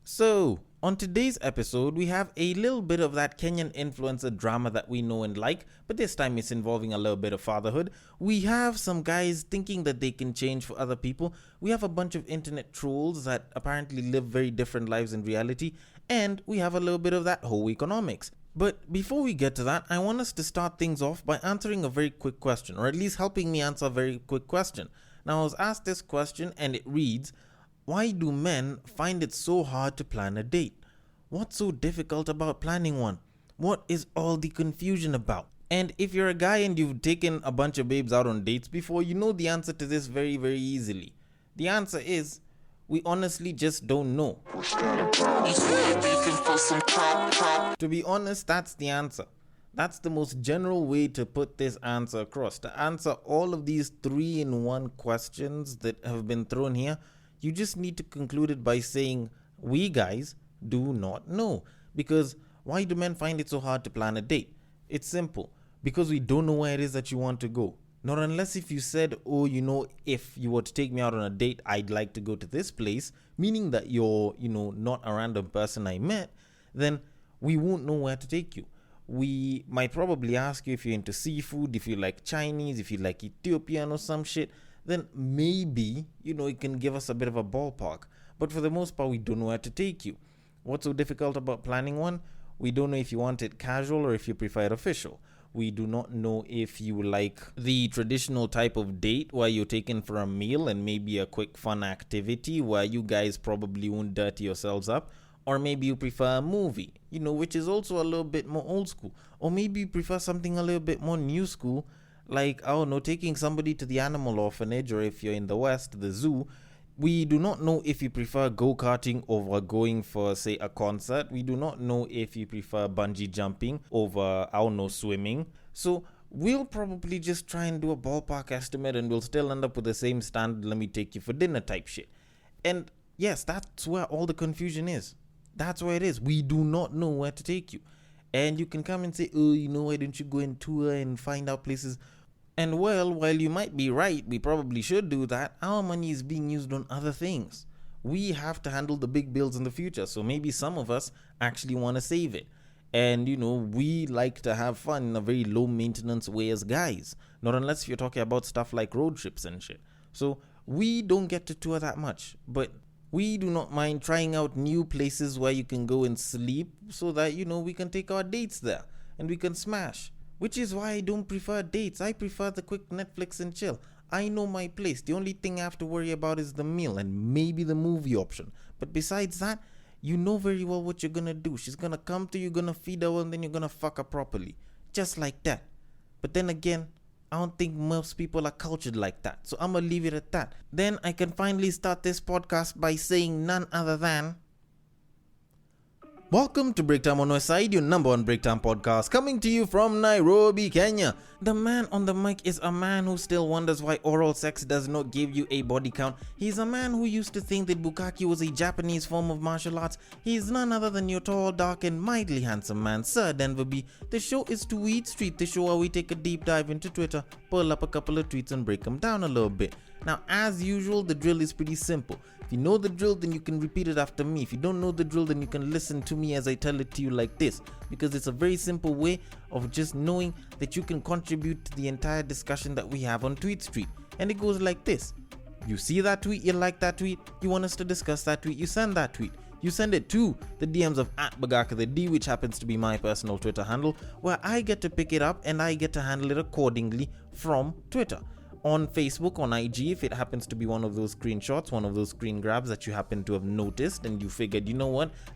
So, on today's episode, we have a little bit of that Kenyan influencer drama that we know and like, but this time it's involving a little bit of fatherhood. We have some guys thinking that they can change for other people. We have a bunch of internet trolls that apparently live very different lives in reality, and we have a little bit of that Hoe-Economics. But before we get to that, I want us to start things off by answering a very quick question, or at least helping me answer a very quick question. Now, I was asked this question and it reads, why do men find it so hard to plan a date? What's so difficult about planning one? What is all the confusion about? And if you're a guy and you've taken a bunch of babes out on dates before, you know the answer to this very, very easily. The answer is, we honestly just don't know. To be honest, that's the answer. That's the most general way to put this answer across. To answer all of these 3-in-1 questions that have been thrown here, you just need to conclude it by saying, we guys do not know. Because why do men find it so hard to plan a date? It's simple. Because we don't know where it is that you want to go. Not unless if you said, if you were to take me out on a date, I'd like to go to this place, meaning that you're, not a random person I met, then we won't know where to take you. We might probably ask you if you're into seafood, if you like Chinese, if you like Ethiopian or some shit. Then maybe, it can give us a bit of a ballpark. But for the most part, we don't know where to take you. What's so difficult about planning one? We don't know if you want it casual or if you prefer it official. We do not know if you like the traditional type of date where you're taken for a meal and maybe a quick fun activity where you guys probably won't dirty yourselves up. Or maybe you prefer a movie, which is also a little bit more old school. Or maybe you prefer something a little bit more new school, like, taking somebody to the animal orphanage, or if you're in the West, the zoo. We do not know if you prefer go-karting over going for, say, a concert. We do not know if you prefer bungee jumping over, swimming. So we'll probably just try and do a ballpark estimate and we'll still end up with the same standard, let me take you for dinner type shit. And yes, that's where all the confusion is. That's where it is. We do not know where to take you. And you can come and say, why don't you go and tour and find out places? And well, while you might be right, we probably should do that, our money is being used on other things. We have to handle the big bills in the future, so maybe some of us actually want to save it. And, we like to have fun in a very low maintenance way as guys. Not unless you're talking about stuff like road trips and shit. So we don't get to tour that much, but we do not mind trying out new places where you can go and sleep so that, we can take our dates there and we can smash. Which is why I don't prefer dates. I prefer the quick Netflix and chill. I know my place. The only thing I have to worry about is the meal and maybe the movie option. But besides that, you know very well what you're gonna do. She's gonna come to you, gonna feed her, and then you're gonna fuck her properly. Just like that. But then again, I don't think most people are cultured like that. So I'm gonna leave it at that. Then I can finally start this podcast by saying none other than, welcome to Breaktime on West Side, your number one Breaktime podcast, coming to you from Nairobi, Kenya. The man on the mic is a man who still wonders why oral sex does not give you a body count. He's a man who used to think that bukkake was a Japanese form of martial arts. He's none other than your tall, dark, and mildly handsome man, Sir Denver B. The show is Tweetstreet, the show where we take a deep dive into Twitter, pull up a couple of tweets and break them down a little bit. Now, as usual, the drill is pretty simple. If you know the drill, then you can repeat it after me. If you don't know the drill, then you can listen to me as I tell it to you like this. Because it's a very simple way of just knowing that you can contribute to the entire discussion that we have on Tweetstreet. And it goes like this. You see that tweet, you like that tweet, you want us to discuss that tweet, you send that tweet. You send it to the DMs of @BagakaTheD, which happens to be my personal Twitter handle, where I get to pick it up and I get to handle it accordingly from Twitter. On Facebook, on IG, if it happens to be one of those screenshots, one of those screen grabs that you happen to have noticed and you figured,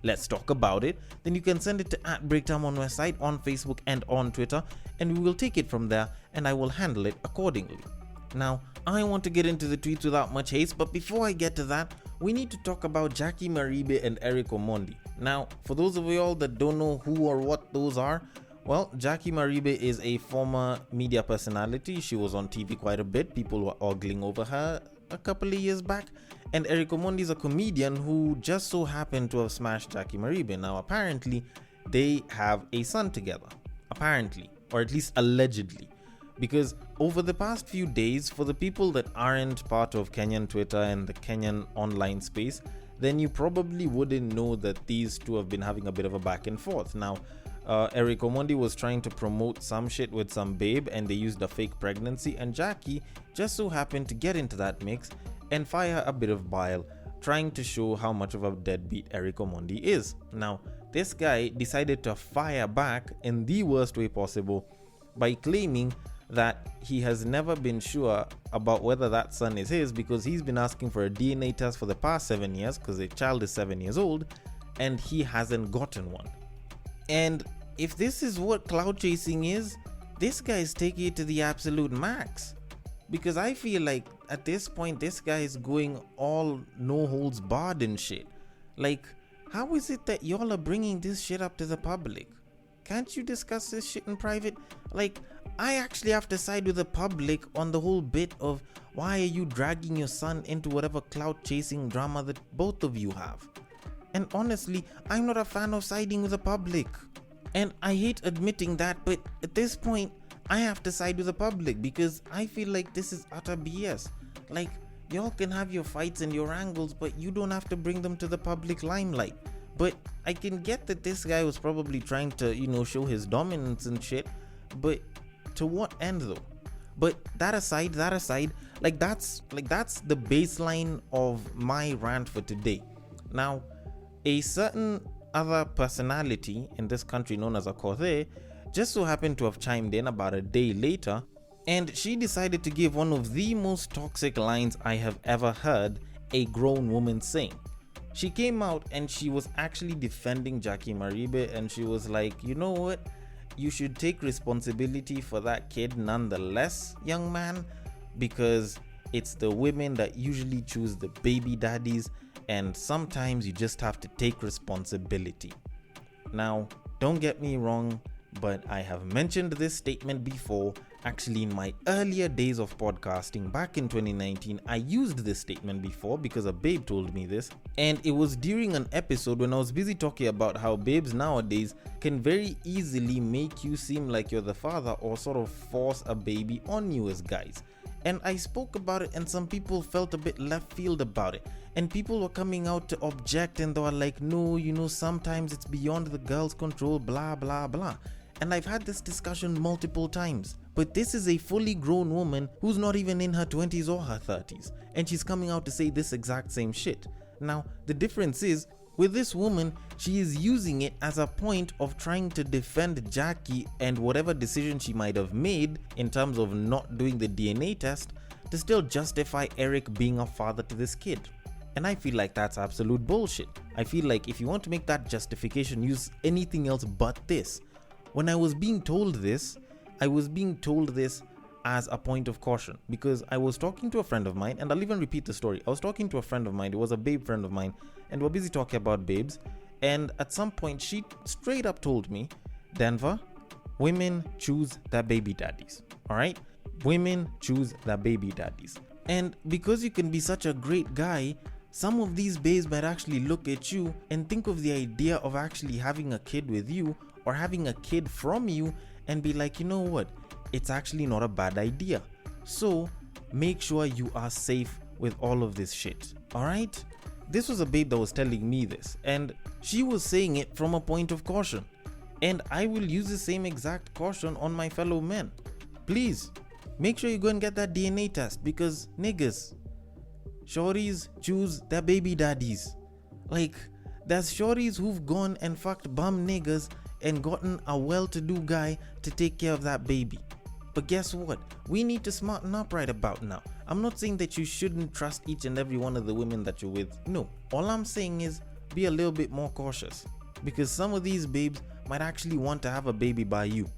let's talk about it, then you can send it to @Breaktime on Westside on Facebook and on Twitter, and we will take it from there and I will handle it accordingly. Now, I want to get into the tweets without much haste, but before I get to that, we need to talk about Jackie Maribe and Eric Omondi. Now, for those of you all that don't know who or what those are, well, Jackie Maribe is a former media personality. She was on TV quite a bit. People were ogling over her a couple of years back. And Eric Omondi is a comedian who just so happened to have smashed Jackie Maribe. Now, apparently, they have a son together. Apparently, or at least allegedly. Because over the past few days, for the people that aren't part of Kenyan Twitter and the Kenyan online space, then you probably wouldn't know that these two have been having a bit of a back and forth. Now, Eric Omondi was trying to promote some shit with some babe and they used a fake pregnancy, and Jackie just so happened to get into that mix and fire a bit of bile, trying to show how much of a deadbeat Eric Omondi is. Now, this guy decided to fire back in the worst way possible by claiming that he has never been sure about whether that son is his because he's been asking for a DNA test for the past 7 years because the child is 7 years old and he hasn't gotten one. And if this is what cloud chasing is, this guy is taking it to the absolute max. Because I feel like at this point, this guy is going all no holds barred and shit. Like, how is it that y'all are bringing this shit up to the public? Can't you discuss this shit in private? Like, I actually have to side with the public on the whole bit of why are you dragging your son into whatever cloud chasing drama that both of you have. And honestly, I'm not a fan of siding with the public. And I hate admitting that, but at this point, I have to side with the public because I feel like this is utter BS. Like, y'all can have your fights and your angles, but you don't have to bring them to the public limelight. But I can get that this guy was probably trying to, show his dominance and shit, but to what end though? But that aside, like that's the baseline of my rant for today. Now, a certain other personality in this country known as a Kothe just so happened to have chimed in about a day later, and she decided to give one of the most toxic lines I have ever heard a grown woman saying. She came out and she was actually defending Jackie Maribe, and she was like, you know what? You should take responsibility for that kid nonetheless, young man, because it's the women that usually choose the baby daddies, and sometimes you just have to take responsibility. Now, don't get me wrong, but I have mentioned this statement before. Actually, in my earlier days of podcasting back in 2019, I used this statement before because a babe told me this, and it was during an episode when I was busy talking about how babes nowadays can very easily make you seem like you're the father or sort of force a baby on you as guys. And I spoke about it and some people felt a bit left field about it, and people were coming out to object and they were like, no, sometimes it's beyond the girl's control, blah blah blah. And I've had this discussion multiple times, but this is a fully grown woman who's not even in her 20s or her 30s, and she's coming out to say this exact same shit. Now, the difference is, with this woman, she is using it as a point of trying to defend Jackie and whatever decision she might have made in terms of not doing the DNA test to still justify Eric being a father to this kid. And I feel like that's absolute bullshit. I feel like if you want to make that justification, use anything else but this. When I was being told this, I was being told this as a point of caution because I was talking to a friend of mine, and I'll even repeat the story. I was talking to a friend of mine, it was a babe friend of mine, and we're busy talking about babes, and at some point she straight up told me, Denver, women choose their baby daddies, alright? Women choose their baby daddies. And because you can be such a great guy, some of these babes might actually look at you and think of the idea of actually having a kid with you or having a kid from you and be like, you know what, it's actually not a bad idea. So make sure you are safe with all of this shit, alright? This was a babe that was telling me this, and she was saying it from a point of caution. And I will use the same exact caution on my fellow men. Please, make sure you go and get that DNA test because niggas, shorties choose their baby daddies. Like, there's shorties who've gone and fucked bum niggas and gotten a well-to-do guy to take care of that baby. But guess what? We need to smarten up right about now. I'm not saying that you shouldn't trust each and every one of the women that you're with. No, all I'm saying is be a little bit more cautious because some of these babes might actually want to have a baby by you.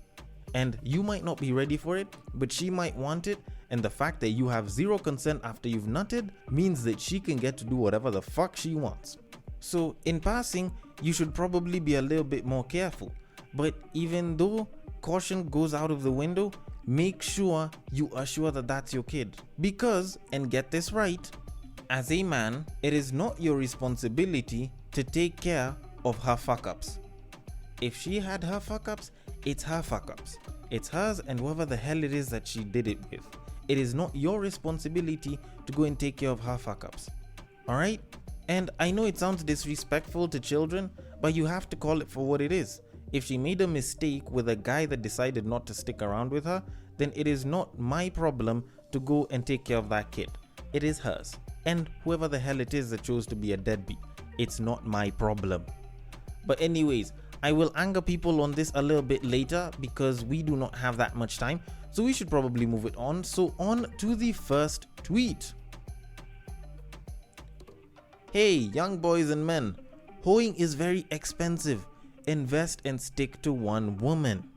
And you might not be ready for it, but she might want it, and the fact that you have zero consent after you've nutted means that she can get to do whatever the fuck she wants. So in passing, you should probably be a little bit more careful. But even though caution goes out of the window, make sure you are sure that that's your kid. Because, and get this right, as a man, it is not your responsibility to take care of her fuck-ups. If she had her fuck-ups, it's her fuck-ups. It's hers and whoever the hell it is that she did it with. It is not your responsibility to go and take care of her fuck-ups. Alright? And I know it sounds disrespectful to children, but you have to call it for what it is. If she made a mistake with a guy that decided not to stick around with her, then it is not my problem to go and take care of that kid. It is hers. And whoever the hell it is that chose to be a deadbeat, it's not my problem. But anyways, I will anger people on this a little bit later because we do not have that much time. So we should probably move it on. So on to the first tweet. Hey, young boys and men, hoeing is very expensive. Invest and stick to one woman.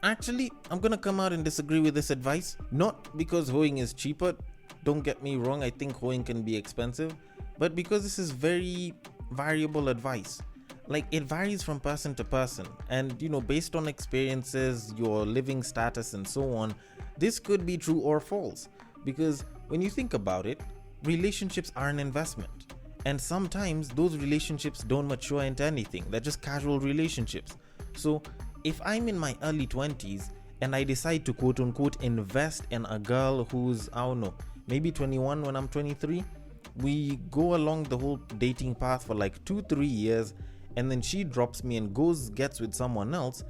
Actually, I'm gonna come out and disagree with this advice. Not because hoeing is cheaper. Don't get me wrong, I think hoeing can be expensive. But because this is very variable advice. Like, it varies from person to person. And, based on experiences, your living status and so on, this could be true or false. Because when you think about it, relationships are an investment. And sometimes those relationships don't mature into anything. They're just casual relationships. So if I'm in my early 20s and I decide to quote unquote invest in a girl who's, I don't know, maybe 21 when I'm 23, we go along the whole dating path for like 2-3 years, and then she drops me and gets with someone else,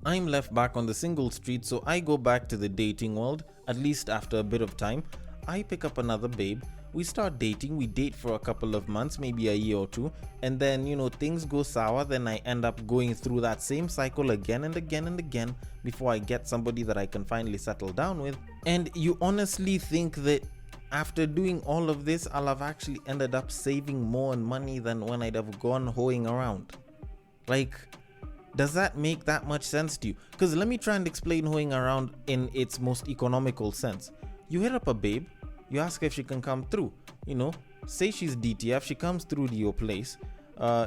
I'm left back on the single street. So I go back to the dating world, at least after a bit of time. I pick up another babe. We start dating, we date for a couple of months, maybe a year or two, and then things go sour. Then I end up going through that same cycle again and again and again before I get somebody that I can finally settle down with. And you honestly think that after doing all of this, I'll have actually ended up saving more money than when I'd have gone hoeing around? Like, does that make that much sense to you? Because let me try and explain hoeing around in its most economical sense. You hit up a babe, you ask her if she can come through, say she's DTF, she comes through to your place,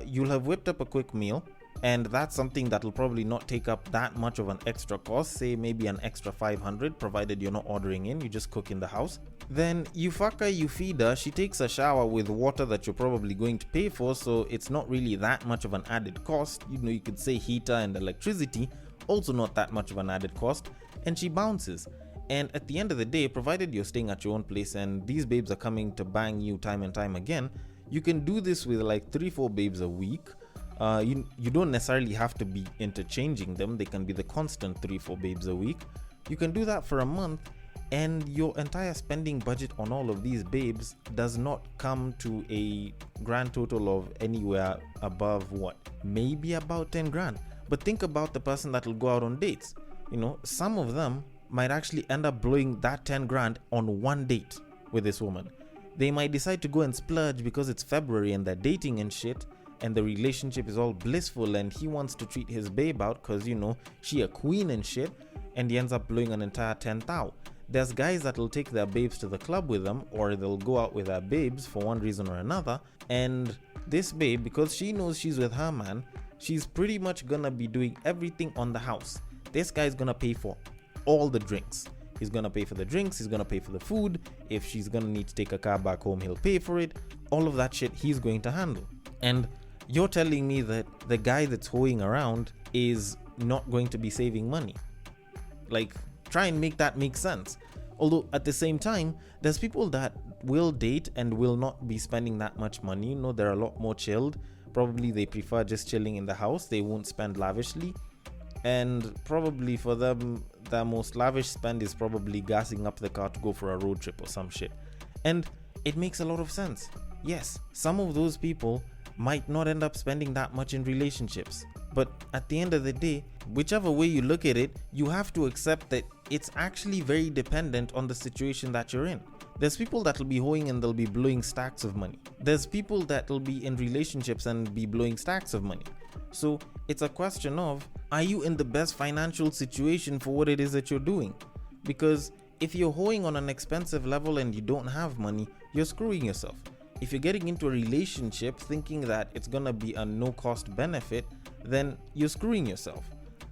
you'll have whipped up a quick meal, and that's something that'll probably not take up that much of an extra cost, say maybe an extra 500, provided you're not ordering in, you just cook in the house. Then you fuck her, you feed her, she takes a shower with water that you're probably going to pay for, so it's not really that much of an added cost. You could say heater and electricity, also not that much of an added cost, and she bounces. And at the end of the day, provided you're staying at your own place and these babes are coming to bang you time and time again, you can do this with like 3-4 babes a week. You don't necessarily have to be interchanging them. They can be the constant 3-4 babes a week. You can do that for a month, and your entire spending budget on all of these babes does not come to a grand total of anywhere above maybe about 10 grand. But think about the person that will go out on dates. Some of them might actually end up blowing that 10 grand on one date with this woman. They might decide to go and splurge because it's February and they're dating and shit, and the relationship is all blissful, and he wants to treat his babe out because she a queen and shit, and he ends up blowing an entire 10,000. There's guys that'll take their babes to the club with them, or they'll go out with their babes for one reason or another, and this babe, because she knows she's with her man, she's pretty much gonna be doing everything on the house. This guy's gonna pay for all the drinks. He's gonna pay for the drinks, he's gonna pay for the food. If she's gonna need to take a car back home, he'll pay for it. All of that shit he's going to handle. And you're telling me that the guy that's hoeing around is not going to be saving money? Like, try and make that make sense. Although at the same time, there's people that will date and will not be spending that much money. They're a lot more chilled. Probably they prefer just chilling in the house. They won't spend lavishly. And probably for them, their most lavish spend is probably gassing up the car to go for a road trip or some shit. And it makes a lot of sense. Yes, some of those people might not end up spending that much in relationships. But at the end of the day, whichever way you look at it, you have to accept that it's actually very dependent on the situation that you're in. There's people that'll be hoeing and they'll be blowing stacks of money. There's people that'll be in relationships and be blowing stacks of money. So it's a question of, are you in the best financial situation for what it is that you're doing? Because if you're hoeing on an expensive level and you don't have money, you're screwing yourself. If you're getting into a relationship thinking that it's gonna be a no-cost benefit, then you're screwing yourself.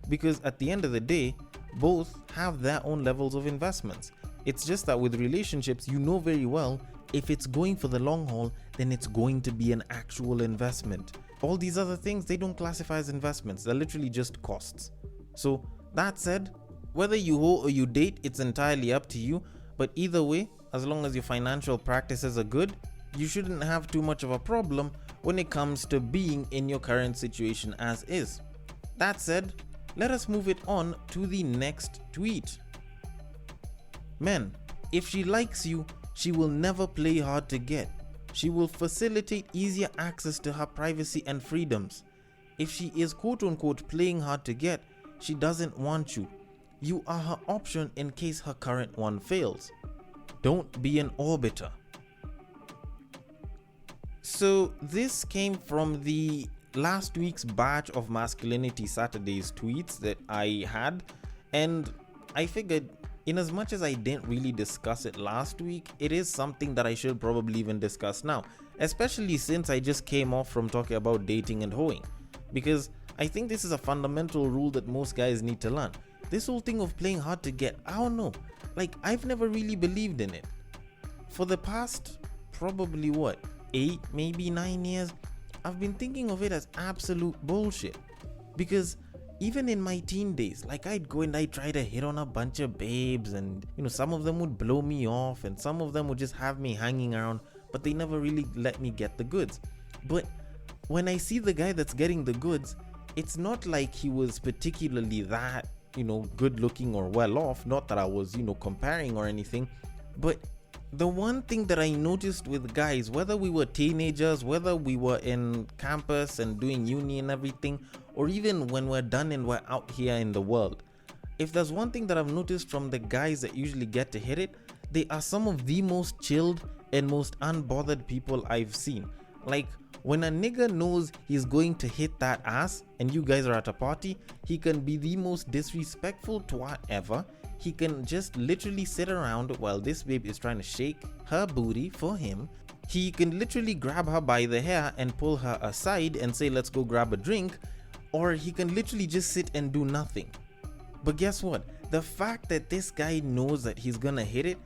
Because at the end of the day, both have their own levels of investments. It's just that with relationships, you know very well, if it's going for the long haul, then it's going to be an actual investment. All these other things, they don't classify as investments. They're literally just costs. So that said, whether you hoe or you date, it's entirely up to you. But either way, as long as your financial practices are good, you shouldn't have too much of a problem when it comes to being in your current situation as is. That said, let us move it on to the next tweet. Men, if she likes you, she will never play hard to get. She will facilitate easier access to her privacy and freedoms. If she is quote unquote playing hard to get, she doesn't want you. You are her option in case her current one fails. Don't be an orbiter. So this came from the last week's batch of Masculinity Saturdays tweets that I had, and I figured in as much as I didn't really discuss it last week, it is something that I should probably even discuss now, especially since I just came off from talking about dating and hoeing, because I think this is a fundamental rule that most guys need to learn. This whole thing of playing hard to get, I don't know, like I've never really believed in it. For the past probably 8, maybe 9 years, I've been thinking of it as absolute bullshit. Because even in my teen days, like I'd go and I'd try to hit on a bunch of babes, and some of them would blow me off and some of them would just have me hanging around, but they never really let me get the goods. But when I see the guy that's getting the goods, it's not like he was particularly that, good looking or well off. Not that I was, comparing or anything, but the one thing that I noticed with guys, whether we were teenagers, whether we were in campus and doing uni and everything, or even when we're done and we're out here in the world, if there's one thing that I've noticed from the guys that usually get to hit it, they are some of the most chilled and most unbothered people I've seen. Like, when a nigga knows he's going to hit that ass and you guys are at a party, he can be the most disrespectful twat ever. He can just literally sit around while this babe is trying to shake her booty for him. He can literally grab her by the hair and pull her aside and say, let's go grab a drink. Or he can literally just sit and do nothing. But guess what? The fact that this guy knows that he's gonna hit it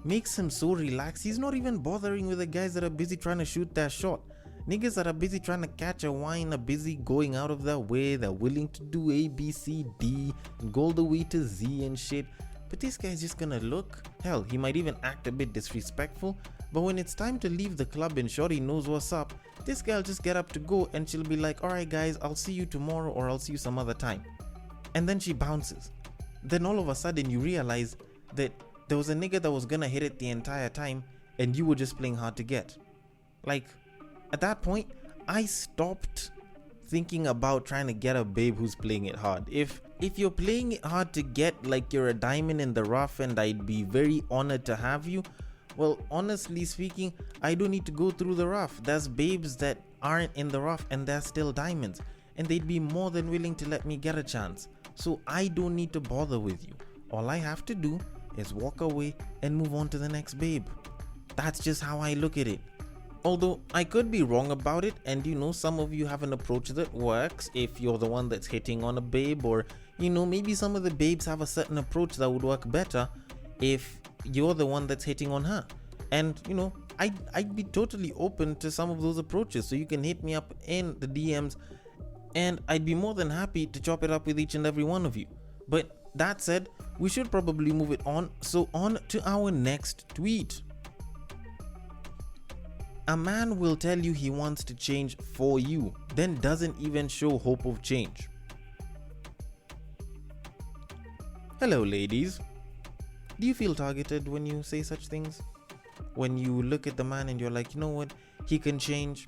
makes him so relaxed. He's not even bothering with the guys that are busy trying to shoot their shot. Niggas that are busy trying to catch a wine are busy going out of their way. They're willing to do A, B, C, D, and go all the way to Z and shit. But this guy's just gonna look. Hell, he might even act a bit disrespectful. But when it's time to leave the club and shorty knows what's up, this guy'll just get up to go and she'll be like, alright guys, I'll see you tomorrow or I'll see you some other time. And then she bounces. Then all of a sudden you realize that there was a nigga that was gonna hit it the entire time and you were just playing hard to get. Like, at that point, I stopped thinking about trying to get a babe who's playing it hard. If you're playing it hard to get, like you're a diamond in the rough and I'd be very honored to have you, well, honestly speaking, I don't need to go through the rough. There's babes that aren't in the rough and they're still diamonds, and they'd be more than willing to let me get a chance. So I don't need to bother with you. All I have to do is walk away and move on to the next babe. That's just how I look at it. Although I could be wrong about it, and some of you have an approach that works if you're the one that's hitting on a babe, or maybe some of the babes have a certain approach that would work better if you're the one that's hitting on her. And I'd be totally open to some of those approaches, so you can hit me up in the DMs and I'd be more than happy to chop it up with each and every one of you. But that said, we should probably move it on. So on to our next tweet. A man will tell you he wants to change for you, then doesn't even show hope of change. Hello ladies. Do you feel targeted when you say such things? When you look at the man and you're like, you know what, he can change.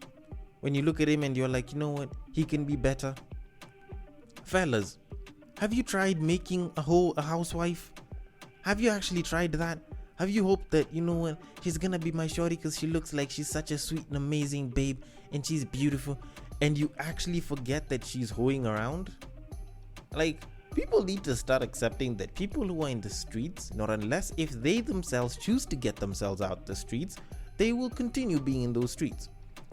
When you look at him and you're like, you know what, he can be better. Fellas, have you tried making a hoe a housewife? Have you actually tried that? Have you hoped that, you know what, she's gonna be my shorty because she looks like she's such a sweet and amazing babe and she's beautiful, and you actually forget that she's hoeing around? Like, people need to start accepting that people who are in the streets, not unless if they themselves choose to get themselves out the streets, they will continue being in those streets.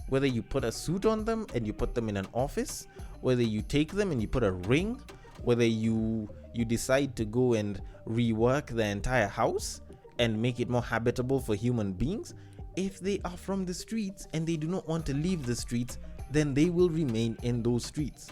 Whether you put a suit on them and you put them in an office, whether you take them and you put a ring, whether you decide to go and rework the entire house and make it more habitable for human beings, if they are from the streets and they do not want to leave the streets, then they will remain in those streets.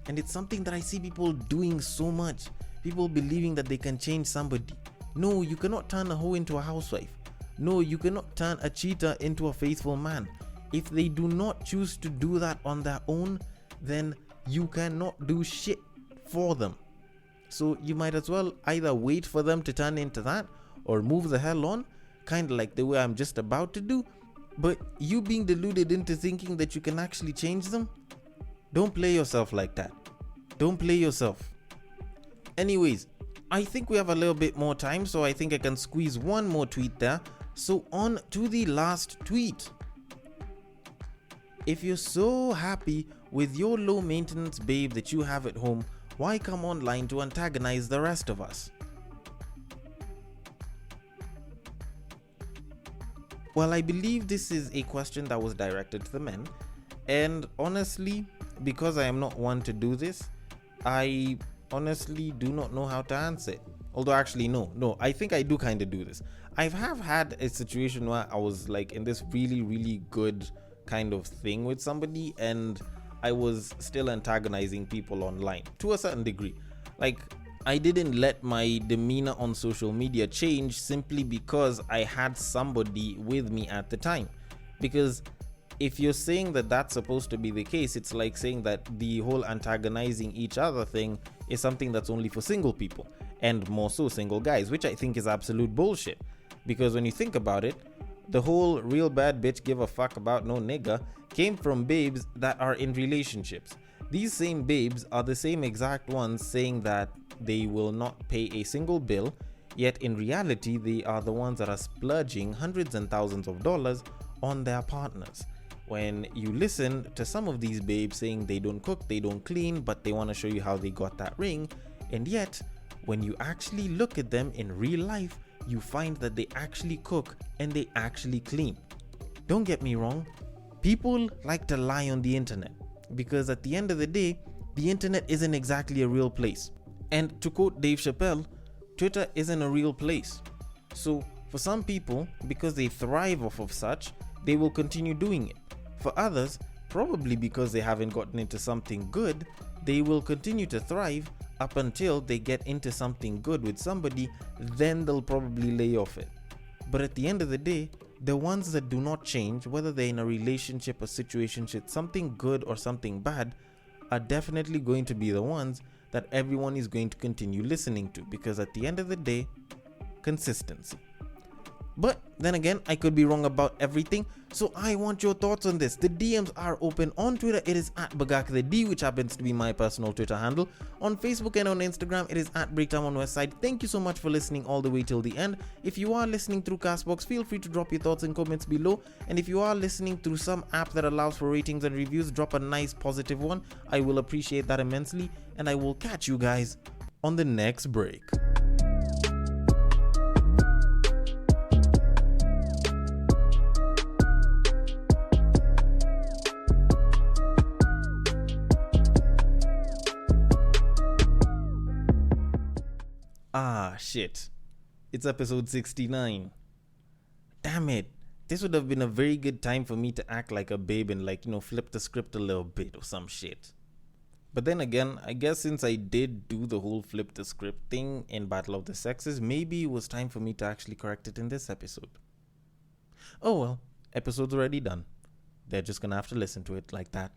And it's something that I see people doing so much. People believing that they can change somebody. No, you cannot turn a hoe into a housewife. No, you cannot turn a cheater into a faithful man. If they do not choose to do that on their own, then you cannot do shit for them. So you might as well either wait for them to turn into that or move the hell on, kind of like the way I'm just about to do. But you being deluded into thinking that you can actually change them, don't play yourself like that. Don't play yourself. Anyways, I think we have a little bit more time, so I think I can squeeze one more tweet there. So on to the last tweet. If you're so happy with your low maintenance babe that you have at home, why come online to antagonize the rest of us? Well, I believe this is a question that was directed to the men, and honestly, because I am not one to do this, I honestly do not know how to answer it. Although actually no, I think I do kind of do this. I have had a situation where I was like in this really good kind of thing with somebody, and I was still antagonizing people online to a certain degree. Like, I didn't let my demeanor on social media change simply because I had somebody with me at the time. Because if you're saying that that's supposed to be the case, it's like saying that the whole antagonizing each other thing is something that's only for single people, and more so single guys, which I think is absolute bullshit. Because when you think about it, the whole real bad bitch give a fuck about no nigga came from babes that are in relationships. These same babes are the same exact ones saying that they will not pay a single bill, yet in reality they are the ones that are splurging hundreds and thousands of dollars on their partners. When you listen to some of these babes saying they don't cook, they don't clean, but they want to show you how they got that ring, and yet when you actually look at them in real life, you find that they actually cook and they actually clean. Don't get me wrong, people like to lie on the internet, because at the end of the day, the internet isn't exactly a real place. And to quote Dave Chappelle, Twitter isn't a real place. So for some people, because they thrive off of such, they will continue doing it. For others, probably because they haven't gotten into something good, they will continue to thrive up until they get into something good with somebody, then they'll probably lay off it. But at the end of the day, the ones that do not change, whether they're in a relationship or situationship, something good or something bad, are definitely going to be the ones that everyone is going to continue listening to, because at the end of the day, consistency. But then again, I could be wrong about everything, so I want your thoughts on this. The DMs are open on Twitter. It is at BagakTheD, which happens to be my personal Twitter handle. On Facebook and on Instagram, it is at Breakdown on Westside. Thank you so much for listening all the way till the end. If you are listening through Castbox, feel free to drop your thoughts and comments below. And if you are listening through some app that allows for ratings and reviews, drop a nice positive one. I will appreciate that immensely. And I will catch you guys on the next break. Ah, shit. It's episode 69. Damn it. This would have been a very good time for me to act like a babe and flip the script a little bit or some shit. But then again, I guess since I did do the whole flip the script thing in Battle of the Sexes, maybe it was time for me to actually correct it in this episode. Oh well, episode's already done. They're just gonna have to listen to it like that.